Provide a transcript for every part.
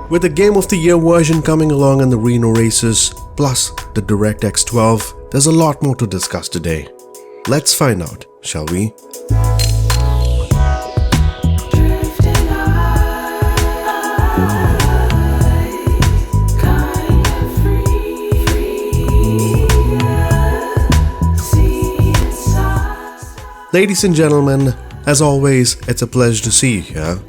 With the Game of the Year version coming along in the Reno races, plus the DirectX 12, there's a lot more to discuss today. Let's find out, shall we? Ladies and gentlemen, as always, it's a pleasure to see you here.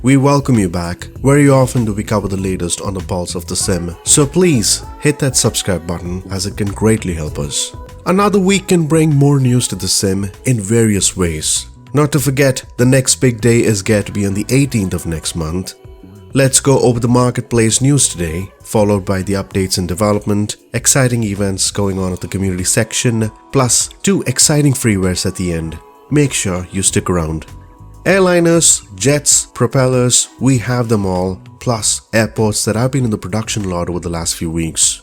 We welcome you back. Very often do we cover the latest on the pulse of the sim, so please hit that subscribe button as it can greatly help us. Another week can bring more news to the sim in various ways. Not to forget, the next big day is going to be on the 18th of next month. Let's go over the marketplace news today, followed by the updates in development, exciting events going on at the community section, plus 2 exciting freewares at the end. Make sure you stick around. Airliners, jets, propellers, we have them all, plus airports that have been in the production lot over the last few weeks.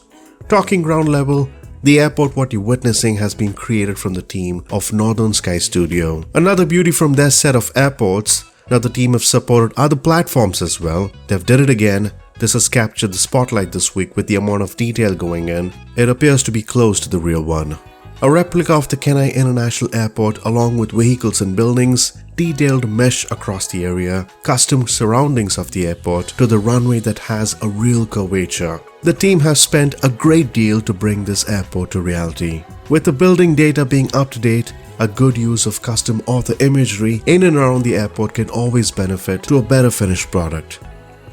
Talking ground level, the airport what you're witnessing has been created from the team of Northern Sky Studio. Another beauty from their set of airports, now the team have supported other platforms as well. They've did it again. This has captured the spotlight this week with the amount of detail going in. It appears to be close to the real one. A replica of the Kenai International Airport along with vehicles and buildings, detailed mesh across the area, custom surroundings of the airport to the runway that has a real curvature. The team has spent a great deal to bring this airport to reality. With the building data being up to date, a good use of custom author imagery in and around the airport can always benefit to a better finished product.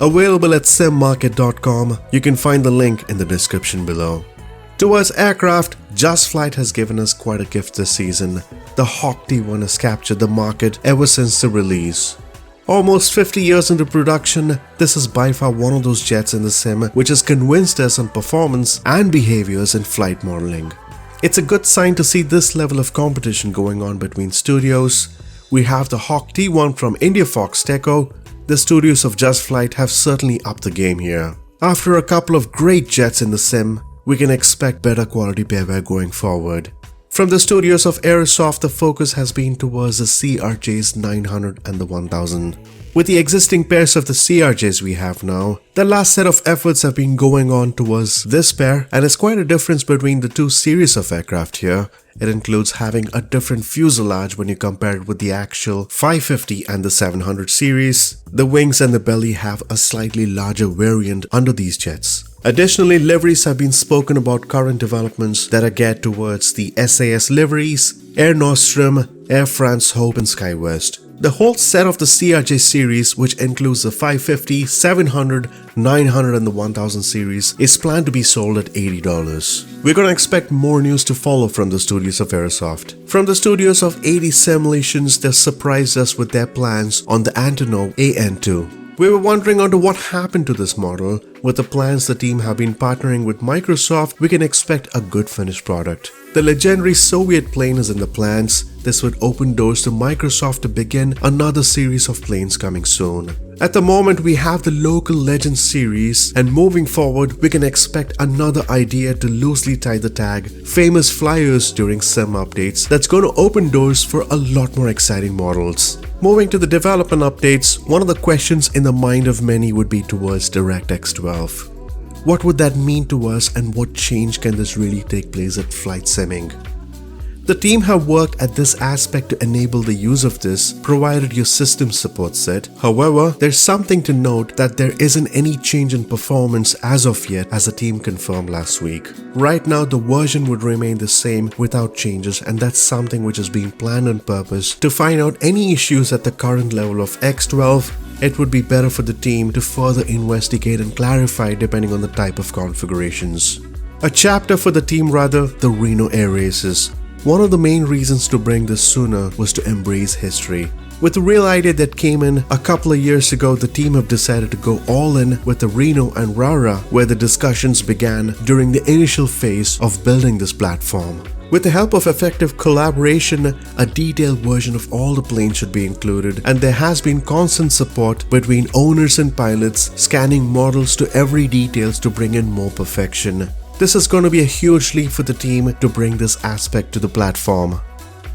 Available at simmarket.com, you can find the link in the description below. Towards aircraft, Just Flight has given us quite a gift this season. The Hawk T1 has captured the market ever since the release. Almost 50 years into production, this is by far one of those jets in the sim which has convinced us on performance and behaviors in flight modeling. It's a good sign to see this level of competition going on between studios. We have the Hawk T1 from India Fox Teco. The studios of Just Flight have certainly upped the game here. After a couple of great jets in the sim, we can expect better quality pairware going forward. From the studios of Aerosoft, the focus has been towards the CRJs 900 and the 1000. With the existing pairs of the CRJs we have now, the last set of efforts have been going on towards this pair, and it's quite a difference between the two series of aircraft here. It includes having a different fuselage when you compare it with the actual 550 and the 700 series. The wings and the belly have a slightly larger variant under these jets. Additionally, liveries have been spoken about current developments that are geared towards the SAS liveries, Air Nostrum, Air France Hope and SkyWest. The whole set of the CRJ series, which includes the 550, 700, 900 and the 1000 series, is planned to be sold at $80. We're gonna expect more news to follow from the studios of Aerosoft. From the studios of 80 Simulations, they surprised us with their plans on the Antonov AN2. We were wondering onto what happened to this model. With the plans the team have been partnering with Microsoft, we can expect a good finished product. The legendary Soviet plane is in the plans. This would open doors to Microsoft to begin another series of planes coming soon. At the moment, we have the local Legends series, and moving forward, we can expect another idea to loosely tie the tag famous flyers during sim updates that's going to open doors for a lot more exciting models. Moving to the development updates, one of the questions in the mind of many would be towards DirectX 12. What would that mean to us, and what change can this really take place at flight simming? The team have worked at this aspect to enable the use of this, provided your system supports it. However, there's something to note that there isn't any change in performance as of yet, as the team confirmed last week. Right now, the version would remain the same without changes, and that's something which is being planned on purpose to find out any issues at the current level of X12. It would be better for the team to further investigate and clarify depending on the type of configurations. A chapter for the team, rather, the Reno Air Races. One of the main reasons to bring this sooner was to embrace history. With the real idea that came in a couple of years ago, the team have decided to go all in with the Reno and Rara, where the discussions began during the initial phase of building this platform. With the help of effective collaboration, a detailed version of all the planes should be included, and there has been constant support between owners and pilots, scanning models to every details to bring in more perfection. This is going to be a huge leap for the team to bring this aspect to the platform.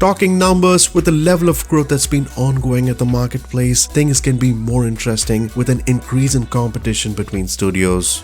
Talking numbers, with the level of growth that's been ongoing at the marketplace, things can be more interesting with an increase in competition between studios.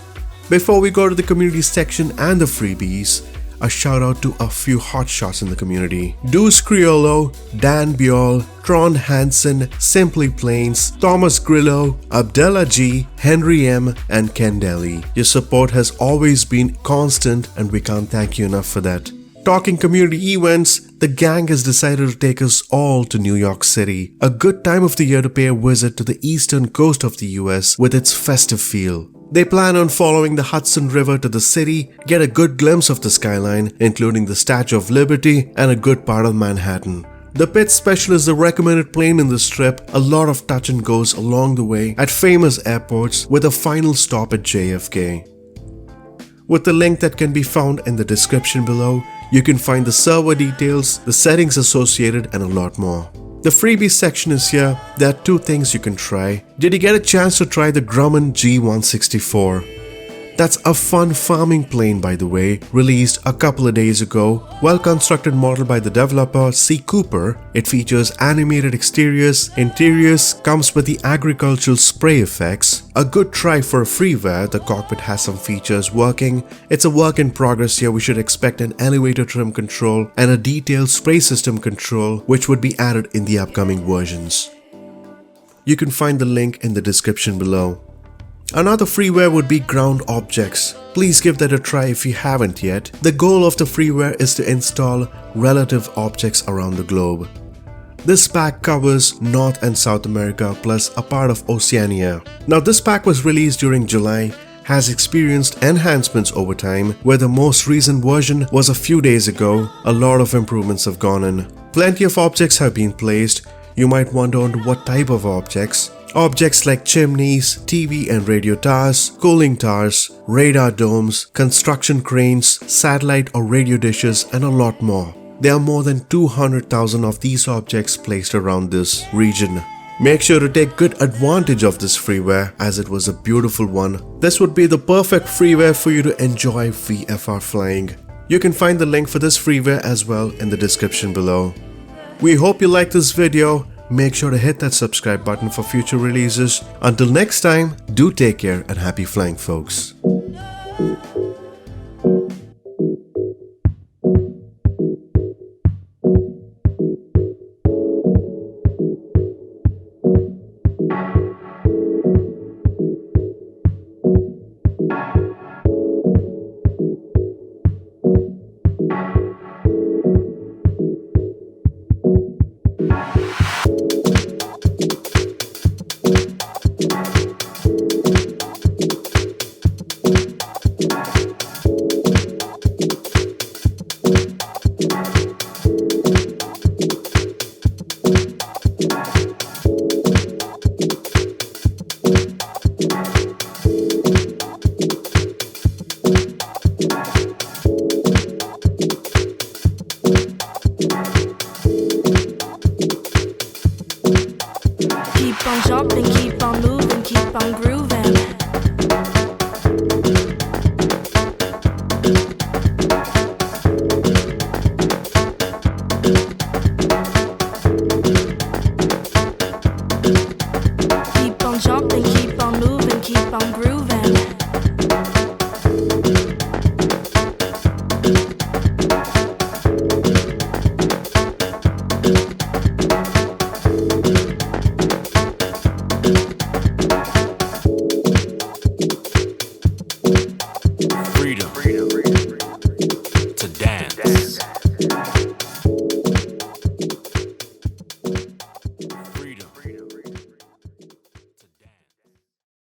Before we go to the community section and the freebies, a shout out to a few hotshots in the community. Deuce Criollo, Dan Biol, Tron Hansen, Simply Plains, Thomas Grillo, Abdullah G, Henry M, and Ken Daly. Your support has always been constant and we can't thank you enough for that. Talking community events, the gang has decided to take us all to New York City, a good time of the year to pay a visit to the eastern coast of the US with its festive feel. They plan on following the Hudson River to the city, get a good glimpse of the skyline, including the Statue of Liberty and a good part of Manhattan. The Pit Special is the recommended plane in this trip, a lot of touch and goes along the way at famous airports with a final stop at JFK. With the link that can be found in the description below, you can find the server details, the settings associated, and a lot more. The freebies section is here. There are 2 things you can try. Did you get a chance to try the Grumman G164? That's a fun farming plane, by the way, released a couple of days ago. Well-constructed model by the developer CCooper. It features animated exteriors, interiors, comes with the agricultural spray effects. A good try for a freeware. The cockpit has some features working. It's a work in progress here. We should expect an elevator trim control and a detailed spray system control, which would be added in the upcoming versions. You can find the link in the description below. Another freeware would be Ground Objects. Please give that a try if you haven't yet. The goal of the freeware is to install relative objects around the globe. This pack covers North and South America plus a part of Oceania. Now this pack was released during July, has experienced enhancements over time, where the most recent version was a few days ago. A lot of improvements have gone in. Plenty of objects have been placed. You might wonder on what type of objects. Objects like chimneys, TV and radio towers, cooling towers, radar domes, construction cranes, satellite or radio dishes, and a lot more. There are more than 200,000 of these objects placed around this region. Make sure to take good advantage of this freeware as it was a beautiful one. This would be the perfect freeware for you to enjoy VFR flying. You can find the link for this freeware as well in the description below. We hope you liked this video. Make sure to hit that subscribe button for future releases. Until next time, do take care and happy flying, folks. Keep on jumping, keep on moving, keep on grooving. Keep on jumping, keep on moving, keep on grooving.